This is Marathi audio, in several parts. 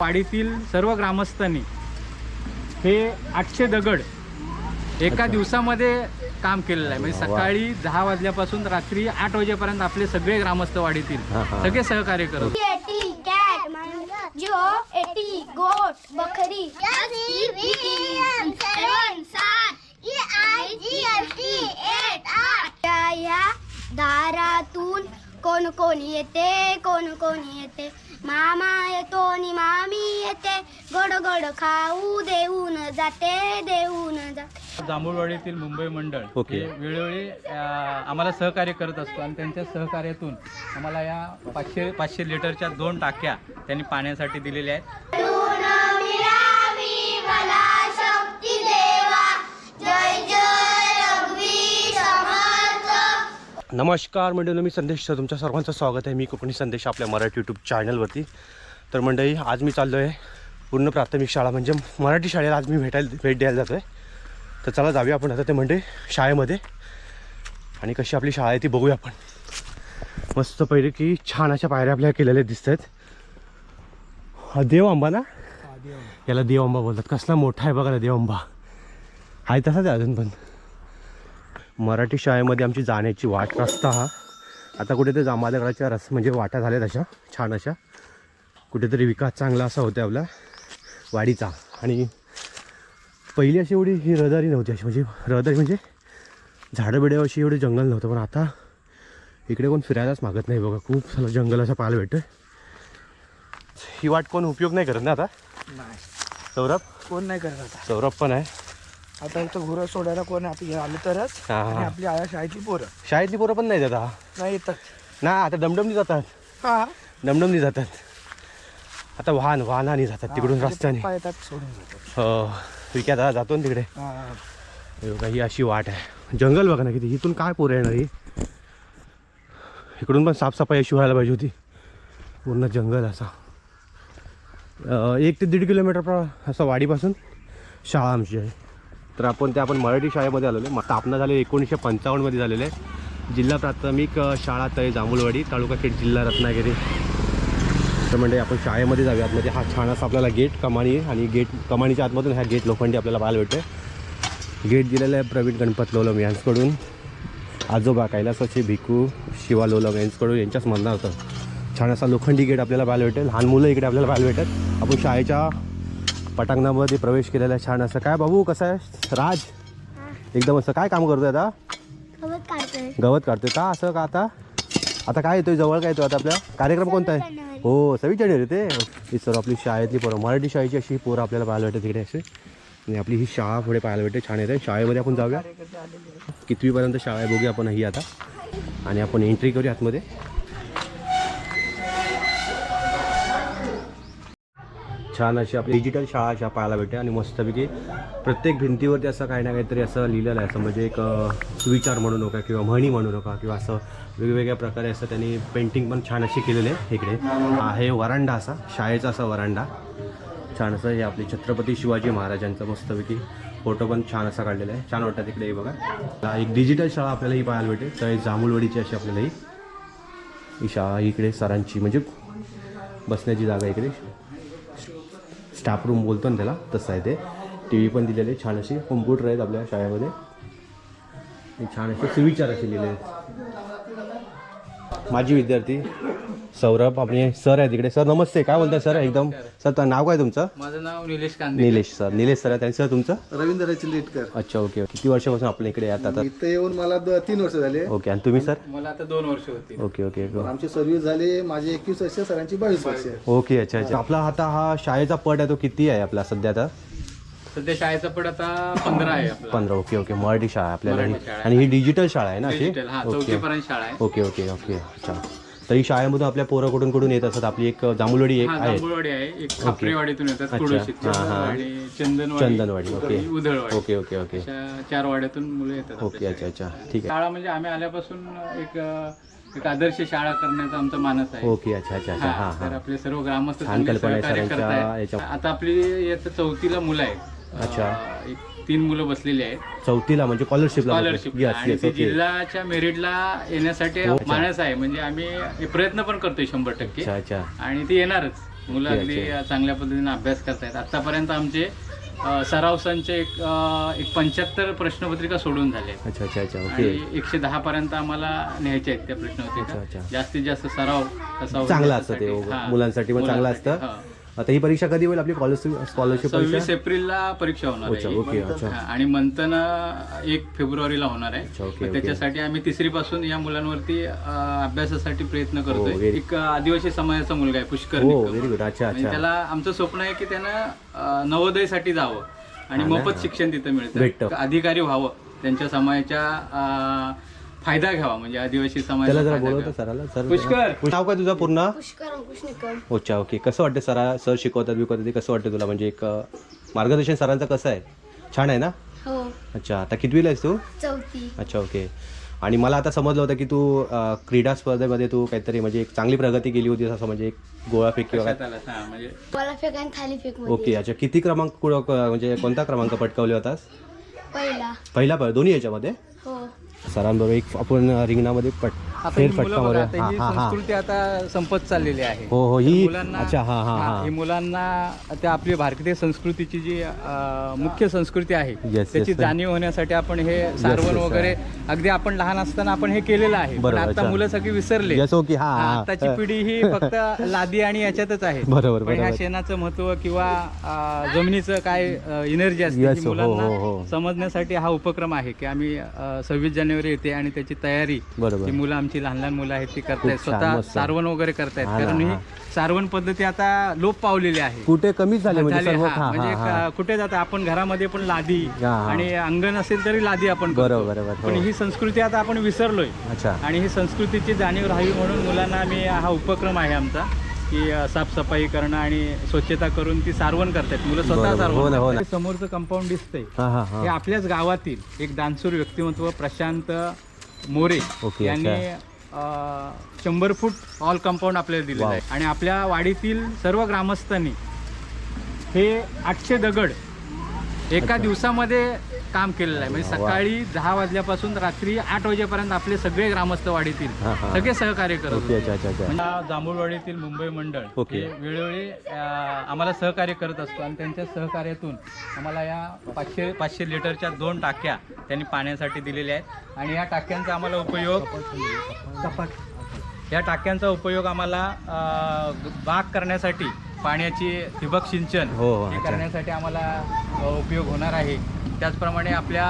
वाडीतील सर्व ग्रामस्थांनी हे 800 दगड एका दिवसामध्ये काम केलेलं आहे. म्हणजे सकाळी 10 वाजल्यापासून रात्री 8 वाजेपर्यंत आपले सगळे ग्रामस्थ वाडीतील सगळे सहकार्य करत. गोट बकरी या दारातून कोण कोण येते, कोण कोण येते, मामा येतो आणि मामी येते, गोड गोड खाऊ देऊन जाते, देऊन जाते. जांभूळवाडीतील मुंबई मंडळ हे वेळोवेळी आम्हाला सहकार्य करत असतो आणि त्यांच्या सहकार्यातून आम्हाला या 500 लिटरच्या 2 टाक्या त्यांनी पाण्यासाठी दिलेल्या आहेत. नमस्कार मंडळी, मी संदेश सर, तुमच्या सर्वांचं स्वागत आहे. मी कोकणी संदेश आपल्या मराठी यूट्यूब चॅनलवरती. तर मंडळी, आज मी चाललो आहे पूर्ण प्राथमिक शाळा म्हणजे मराठी शाळेला आज मी भेट द्यायला जातो आहे. तर चला जाऊया आपण आता ते मंडळी शाळेमध्ये आणि कशी आपली शाळा आहे ती बघूया आपण. मस्त पहिले की छान अशा पायऱ्या आपल्याला केलेल्या दिसत आहेत. हा देव आंबा ना, याला देव आंबा बोलतात. कसला मोठा आहे बघा ना देव आंबा. आहे तसाच आहे अजून. पण मराठी शाळेमध्ये आमची जाण्याची वाट रस्ता हा आता कुठेतरी जांभाळ्याच्या म्हणजे वाटा झाल्यात अशा छान अशा. कुठेतरी विकास चांगला असा होता आपला वाडीचा. आणि पहिली अशी एवढी ही रहदारी नव्हती अशी, म्हणजे रहदारी म्हणजे झाडं बिडं अशी एवढी जंगल नव्हतं. पण आता इकडे कोण फिरायलाच मागत नाही बघा. खूप सारं जंगल असं पाहायला भेटतं. ही वाट कोण उपयोग नाही करत ना आता. सौरभ कोण नाही करत आता. सौरभ पण आहे आता इथं घोरं सोडायला कोण आपली आलं तरच. आणि आपली आया शाळेची पोरं, शाळेतली पोरं पण नाही जाता नाही येतात ना. आता डमडमनी जातात. हा, डमडमनी जातात आता. वाहनाने जातात तिकडून रस्त्याने. येतात सोडून जातात. हो, विक्या दादा जातो ना तिकडे. बघा ही अशी वाट आहे. जंगल बघा ना किती. इथून काय पोरं येणार ही. इकडून पण साफसफाई अशी व्हायला पाहिजे होती. पूर्ण जंगल असा. 1 ते 1.5 किलोमीटर असं वाडीपासून शाळा आमची आहे. तर आपण मराठी शाळेमध्ये आलेलो आहे. स्थापना झाली 1955 मध्ये झालेलं आहे. जिल्हा प्राथमिक शाळा तळे जांभूळवाडी, तालुका खेड, जिल्हा रत्नागिरी. तर म्हणजे आपण शाळेमध्ये जाऊया आतमध्ये. हा छान असा आपल्याला गेट कमानी आहे आणि गेट कमानीच्या आतमधून ह्या गेट लोखंडी आपल्याला पाहायला भेटते. गेट दिलेलं आहे प्रवीण गणपत लोलम यांच्याकडून. आजोबा कैलासाचे भिकू शिवा लोलम यांच्याकडून यांच्याच म्हणणं होतं. छान असा लोखंडी गेट आपल्याला पाहायला भेटेल. लहान मुलं इकडे आपल्याला पाहायला भेटतात. आपण शाळेच्या पटांगणामध्ये प्रवेश केलेला आहे. छान असं. काय बाबू कसं आहे राज? एकदम असं. काय काम करतोय आता? गवत काढतोय का? असं का? आता काय येतोय जवळ? काय येतोय आता आपल्या कार्यक्रम कोणता आहे? हो, 26 जानेवारी ते. ही सर आपली शाळेतली पोरं, मराठी शाळेची अशी पोरं आपल्याला पाहायला भेटते तिकडे असे. आणि आपली ही शाळा पुढे पाहायला भेटते. छान येते. शाळेमध्ये आपण जाऊया. कितवीपर्यंत शाळा आहे बघूया आपण ही आता. आणि आपण एंट्री करूया आतमध्ये. छान अशी आपली डिजिटल शाळा अशा पाहायला भेटते. आणि मस्तपैकी प्रत्येक भिंतीवरती असं काही ना काहीतरी असं लिहिलेलं आहे. असं म्हणजे एक सुविचार म्हणू नका किंवा म्हणी म्हणू नका किंवा असं वेगवेगळ्या प्रकारे असं त्यांनी पेंटिंग पण छान अशी केलेली आहे. इकडे आहे वरांडा असा, शाळेचा असा वरांडा छान असं. हे आपले छत्रपती शिवाजी महाराजांचं मस्तपैकी फोटो पण छान असा काढलेला आहे. छान वाटतं तिकडे. बघा एक डिजिटल शाळा आपल्याला ही पाहायला भेटेल. तर जांभूळवाडीची अशी आपल्याला ही शाळा. इकडे सरांची म्हणजे बसण्याची जागा इकडे, स्टाफ रूम बोलतो ना त्याला, तसं आहे ते. टी व्ही पण दिलेले छान अशी. कॉम्प्युटर आहेत आपल्या शाळेमध्ये. छान असे सुविचार असे लिहिलेले आहेत. माझी विद्यार्थी सौरभ आपले सर आहे तिकडे. सर नमस्ते. काय बोलताय सर? एकदम. सर नाव काय तुमचं? माझं नाव निलेश कांदे. निलेश सर. निलेश सर आहे. सर तुमचं? रवींद्र चिलेटकर. अच्छा, ओके. किती वर्षापासून आपल्या इकडे येतात आता? इथे येऊन मला 3 वर्ष झाले. ओके. आणि तुम्ही सर? मला आता 2 वर्ष होती. Okay okay. आमची सर्व्हिस झाली. माझी 21 वर्ष, सरांची 22 वर्ष. ओके. अच्छा अच्छा. आपला आता हा शाळेचा पट आहे तो किती आहे आपला सध्या आता? सध्या शाळेचा पट आता 15 आहे आपला. 15. Okay okay. मराठी शाळा आपल्याला मराठी ही. शाळा आणि ही डिजिटल शाळा आहे ना अशी? डिजिटल. हा, 4थी पर्यंत शाळा आहे. Okay okay okay. अच्छा. तर ही शाळेमधून आपल्या पोरं कुठून येत असतात? आपली एक जांभूळवाडी एक आहे. जांभूळवाडी आहे, एक खापरेवाडीतून येतात, कुडशीत आणि Chandanwadi. Okay. Udhalwadi. Okay okay okay. 4 वाड्यातून मुलं येतात. ओके. अच्छा अच्छा. ठीक आहे. शाळा म्हणजे आम्ही आल्यापासून एक आदर्श शाळा करण्याचा आमचा मानस आहे. ओके. अच्छा अच्छा अच्छा. हां तर हां. आपले सर्व ग्रामस्थ छान कल्पना आहे सहकार्य सरांच्या करतायत. याच्या. आता आपली येतं 4थीला मुलं आहेत. अच्छा. 3 मुलं बसलेली आहेत 4थीला म्हणजे स्कॉलरशिपला. आणि ती जिल्ह्याच्या मेरिटला येण्यासाठी मानस आहे. म्हणजे आम्ही प्रयत्न पण करतोय 100%. अच्छा अच्छा. आणि ती येणारच. मुलं अगदी चांगल्या पद्धतीने अभ्यास करतायत. आतापर्यंत आमचे सराव संच एक 75 प्रश्नपत्रिका सोडून झाले. अच्छा अच्छा अच्छा ओके. आणि 110 पर्यंत आम्हाला न्यायचे आहेत त्या प्रश्नपत्रिका. जास्तीत जास्त सराव कसा चांगला असतं ते मुलांसाठी पण चांगलं असतं. आता ही परीक्षा कधी होईल आपली स्कॉलरशिप? 26 एप्रिलला परीक्षा होणार आहे. ओके अच्छा. आणि मंथन 1 फेब्रुवारीला होणार आहे. ओके. त्याच्यासाठी आम्ही 3री पासून या मुलांवरती अभ्यासासाठी प्रयत्न करतोय. एक आदिवासी समाजाचा मुलगा आहे पुष्कर निकम. Very good. अच्छा म्हणजे अच्छा. त्याला आमचं स्वप्न आहे की त्यानं नवोदयसाठी जावं आणि मोफत शिक्षण तिथं मिळतं. अधिकारी व्हावं, त्यांच्या समाजाच्या फायदा घ्यावा, म्हणजे आदिवासी त्याला जरा समाजाचा बोलवतो सराला. सर पुष्कर नाव काय तुझं पूर्ण? पुष्कर अंकुश निकम. अच्छा ओके. कसं वाटतं सर शिकवतात बिकवतात ते कसं वाटतं तुला? म्हणजे एक मार्गदर्शन सरांचं कसं आहे? छान आहे ना? हो. अच्छा. आता कितवीला आहेस तू? 4थी. अच्छा ओके. आणि मला आता समजलं होतं की तू क्रीडा स्पर्धेमध्ये तू काहीतरी म्हणजे एक चांगली प्रगती केली होती, असं म्हणजे एक गोळाफेक किंवा काय? म्हणजे मला फेक आणि थाली फेक मध्ये. ओके. अच्छा. किती क्रमांक म्हणजे कोणता क्रमांक पटकावले होतास? पहिला. दोन्ही याच्यामध्ये? हो. सरांबरोबर एक आपण रिंगणामध्ये फेरफटका मारूया. ही संस्कृती आता संपत चाललेली आहे. हो ही मुलांना अच्छा हा हा हा ही मुलांना त्या आपली भारतीय संस्कृतीची जी मुख्य संस्कृती आहे त्याची जाणीव होण्यासाठी आपण हे सारवण वगैरे अगदी आपण लहान असताना आपण हे केलेलं आहे. पण आता मुलं सगळी विसरले. आताची पिढी ही फक्त लादी आणि याच्यातच आहे. बरोबर. ह्या शेणाचं महत्व किंवा जमिनीचं काय एनर्जी असते ती मुलांना समजण्यासाठी हा उपक्रम आहे की आम्ही 26 जानेवारी येते आणि त्याची तयारी ही मुलं आमची लहान लहान मुलं आहेत ती करतायत. स्वतः सारवण वगैरे करतायत. कारण ही सारवण पद्धती आता लोप पावलेली आहे. कुठे कमी झाले म्हणजे कुठे जातं आपण घरामध्ये पण लादी आणि अंगण असेल तरी लादी आपण बरोबर. पण ही संस्कृती आता आपण विसरलोय. आणि ही संस्कृतीची जाणीव राहावी म्हणून मुलांना आम्ही हा उपक्रम आहे आमचा की साफसफाई करणं आणि स्वच्छता करून ती सारवण करतात मुलं स्वतः सारवण. समोरचं कंपाऊंड दिसतंय हे आपल्याच गावातील एक दानशूर व्यक्तिमत्व प्रशांत मोरे यांनी 100 फूट ऑल कंपाऊंड आपल्याला दिलेलं आहे. आणि आपल्या वाडीतील सर्व ग्रामस्थांनी हे 800 दगड एका दिवसामध्ये काम केलेलं आहे. म्हणजे सकाळी 10 वाजल्यापासून रात्री 8 वाजेपर्यंत आपले सगळे ग्रामस्थ वाडीतील सगळे सहकार्य करत होते. म्हणजे जांभूळवाडीतील मुंबई मंडळ हे वेळोवेळी आम्हाला सहकार्य करत असतो आणि त्यांच्या सहकार्यातून आम्हाला या 500 लिटरच्या 2 टाक्या त्यांनी पाण्यासाठी दिलेल्या आहेत. आणि या टाक्यांचा आम्हाला उपयोग आम्हाला बाग करण्यासाठी पाण्याची ठिबक सिंचन हे करण्यासाठी आम्हाला उपयोग होणार आहे. त्याचप्रमाणे आपल्या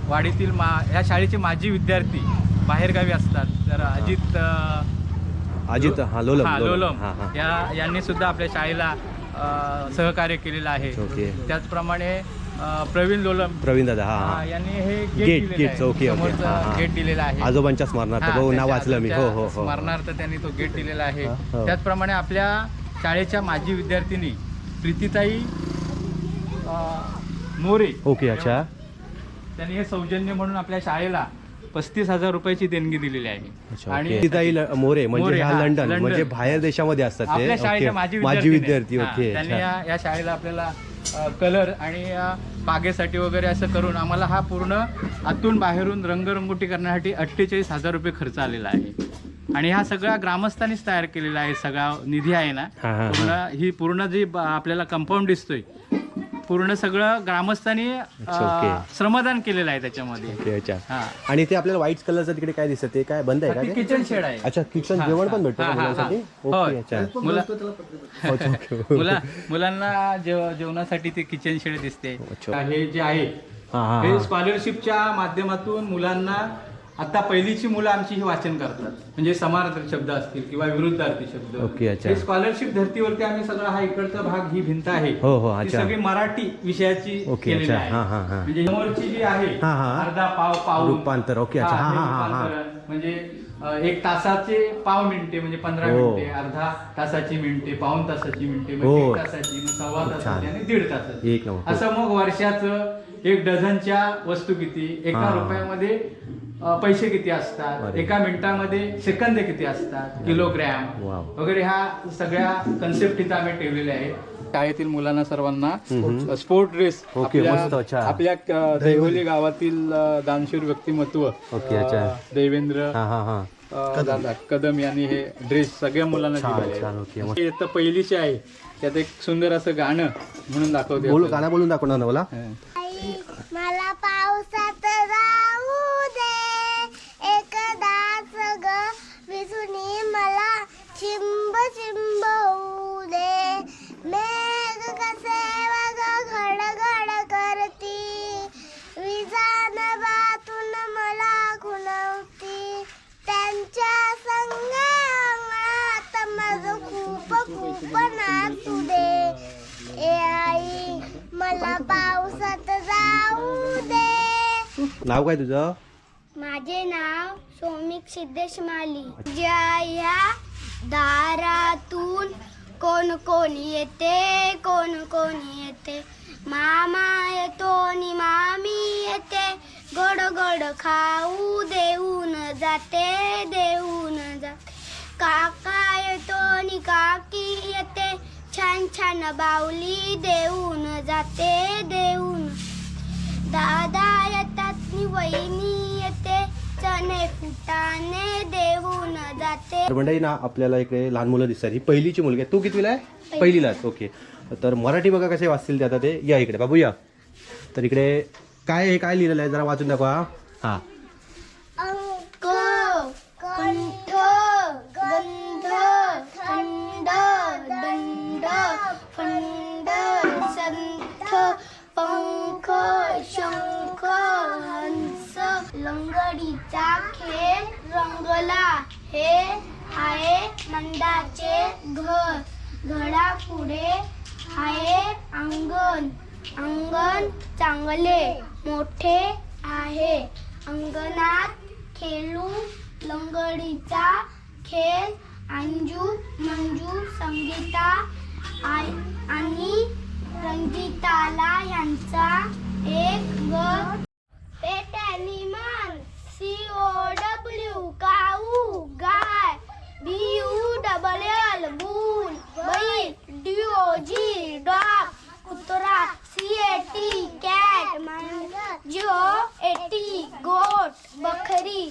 वाडीतील ह्या शाळेचे माजी विद्यार्थी बाहेरगावी असतात. तर अजित लोलम यांनी सुद्धा आपल्या शाळेला सहकार्य केलेलं आहे. त्याचप्रमाणे प्रवीण दादा यांनी हे गेट दिलेला आहे. आजोबांच्या स्मरणार्थ नाव वाचलं मी. स्मरणार्थ त्यांनी तो गेट दिलेला आहे. त्याचप्रमाणे आपल्या शाळेच्या माजी विद्यार्थिनी प्रीतीताई मोरे अच्छा त्यांनी हे सौजन्य म्हणून आपल्या शाळेला 35,000 रुपयाची देणगी दिलेली आहे. आणि प्रीतीताई मोरे म्हणजे लंडन म्हणजे बाहेर देशामध्ये असतात आपल्या शाळेच्या माजी विद्यार्थी. त्यांनी या शाळेला आपल्याला कलर आणि बागेसाठी वगैरे असं करून आम्हाला हा पूर्ण आतून बाहेरून रंगरंगोटी करण्यासाठी 48,000 रुपये खर्च आलेला आहे. आणि हा सगळा ग्रामस्थांनीच तयार केलेला आहे. सगळा निधी आहे ना पूर्ण जी आपल्याला कंपाऊंड दिसतोय पूर्ण सगळं ग्रामस्थांनी श्रमदान केलेलं आहे त्याच्यामध्ये. आणि ते आपल्याला व्हाईट कलरचं तिकडे काय दिसत ते काय बंद आहे का? किचन शेड आहे. अच्छा किचन जेवण पण भेटतं मुलांना जेवणासाठी ते किचन शेड दिसते. हे जे आहे हे स्कॉलरशिपच्या माध्यमातून मुलांना आता पहिलीची मुलं आमची ही वाचन करतात. म्हणजे समानार्थक शब्द असतील किंवा विरुद्धार्थी शब्द. हे स्कॉलरशिप धर्तीवरती आम्ही सगळा हा इकडचा भाग ही भिंत आहे ती सगळी मराठी विषयाची केलेली आहे. म्हणजे समोरची जी आहे अर्धा पाव रूपांतर. म्हणजे 1 तासाचे पाव मिनिटे म्हणजे 15 मिनिटे, अर्धा तासाची मिनिटे, पाऊण तासाची मिनिटे, 1 तासाची, 1.25 तासाची आणि 1.5 तासाची. असं मग वर्षाचं 1 डझनच्या वस्तू किती, 1 रुपयामध्ये पैसे किती असतात, 1 मिनिटामध्ये सेकंद किती असतात, किलोग्रॅम वगैरे ह्या सगळ्या कन्सेप्ट इथं आम्ही ठेवलेल्या आहेत. शाळेतील मुलांना सर्वांना स्पोर्ट ड्रेस आपल्या दैवली गावातील दानशूर व्यक्तिमत्व देवेंद्र दादा कदम यांनी हे ड्रेस सगळ्या मुलांना दिलेले छान ओके आहे. हे तर पहिलीचे आहे, त्यात एक सुंदर असं गाणं म्हणून दाखवते बोल आपल्याला. गाणं बोलून दाखवणार ना मला. मला पावसात जाऊ दे एकदाच ग विसुनी मला चिंब चिंब होऊ दे मेघ कसे वग घडघड करती विजान बातून मला खुणवती त्यांच्या संग अंगणात माझं खूप खूप नाचू दे ए आई मला पावसात जाऊ दे. नाव काय तुझं? माझे नाव सौमिक सिद्धेश माली. जया दारातून कोण कोण येते कोण कोण येते मामा येतो नि मामी येते गोड गोड खाऊ देऊन जाते देऊन जाते काका येतो नि काकी येते छान छान बाहुली देऊन जाते देऊन दादा येतात नि वहिनी येते चणे फुटाणे देऊन जाते. तर मंडळी ना आपल्याला इकडे लहान मुलं दिसतात. ही पहिलीची मुलगी आहे. तू कितवीला आहे? पहिलीलाच. ओके. तर मराठी बघा कसे वाचतील ते आता ते. या इकडे बाबू या. तर इकडे काय हे काय लिहिलेलं आहे जरा वाचून दाखवा. हां अंक कंठ गंध थंड दंड फंड संथ पंख शंख हंस लंगडीचा खेळ रंगला हे आहे मंदाचे घर घरापुढे आहे अंगण अंगण चांगले मोठे आहे अंगणात खेळू लंगडीचा खेळ अंजू मंजू संगीता आणि रंजिताला यांचा एक गट पेट ॲनिमल COW काऊ गाय BULL बुल बैल DOG डॉग कुत्रा CAT कॅट JOAT गोट बकरी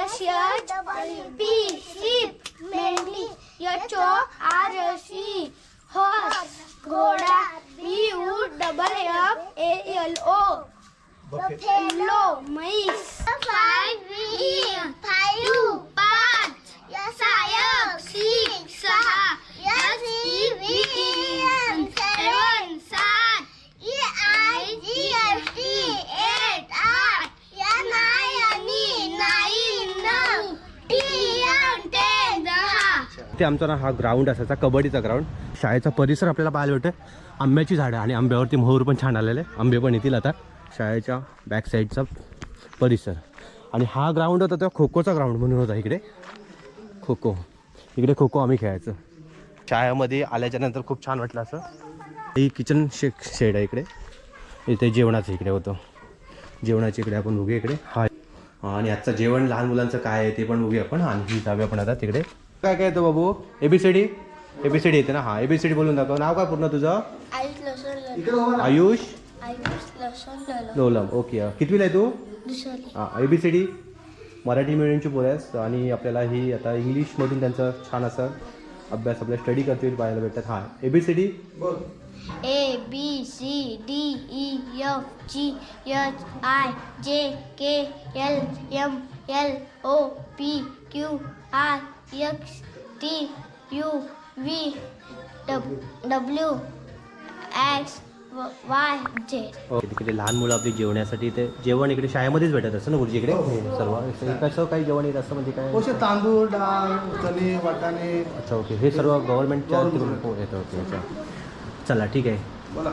SHIP शीप मेंढी HORS हॉर्स घोडा BUFFALO बफेलो म्हैस 5 5 यसायक 6 SEVEN 7 7 EIGST 8 8 9 9 TN 10 ते आमचा ना हा ग्राउंड असायचा कबड्डीचा ग्राउंड. शाळेचा परिसर आपल्याला पाहायला भेटतं. आंब्याची झाडं आणि आंब्यावरती मोहर पण छान आलेले. आंबे पण येतील आता. शाळेच्या बॅक साईडचा परिसर आणि हा ग्राउंड होता तेव्हा खो खोचा ग्राउंड म्हणून होता. इकडे खो खो इकडे खो खो आम्ही खेळायचो. शाळेमध्ये आल्याच्यानंतर खूप छान वाटलं असं. ही किचन शेड आहे इकडे. इथे जेवणाचं इकडे होतं. जेवणाच्या इकडे आपण बघूया इकडे हा. आणि आजचं जेवण लहान मुलांचं काय आहे ते पण बघूया आपण. आणि जाऊया आपण आता तिकडे. काय काय येतं बाबू? ABCD येते ना. हा ABCD बोलून दाखव. नाव काय पूर्ण तुझं? आयुष लोलम. ओके. कितवीला आहे तू? हां. ABCD मराठी मीडियमची पोरं आणि आपल्याला ही आता इंग्लिशमधून त्यांचं छान असं अभ्यास आपल्या स्टडी करते पाहायला भेटतात. हां ABCD ABCDEFGHIJKLMNOPQRSTUVW तिकडे लहान मुलं आपली जेवण्यासाठी ते जेवण इकडे शाळेमध्येच भेटत असतं ना गुरुजी इकडे सर्व. कसं काही जेवण येत असतं म्हणजे काय? पोषक तांदूळ डाळ चणे वाटाणे. अच्छा ओके. हे सर्व गव्हर्नमेंटच्या थ्रू येतं. ओके. अच्छा चला ठीक आहे. बोला.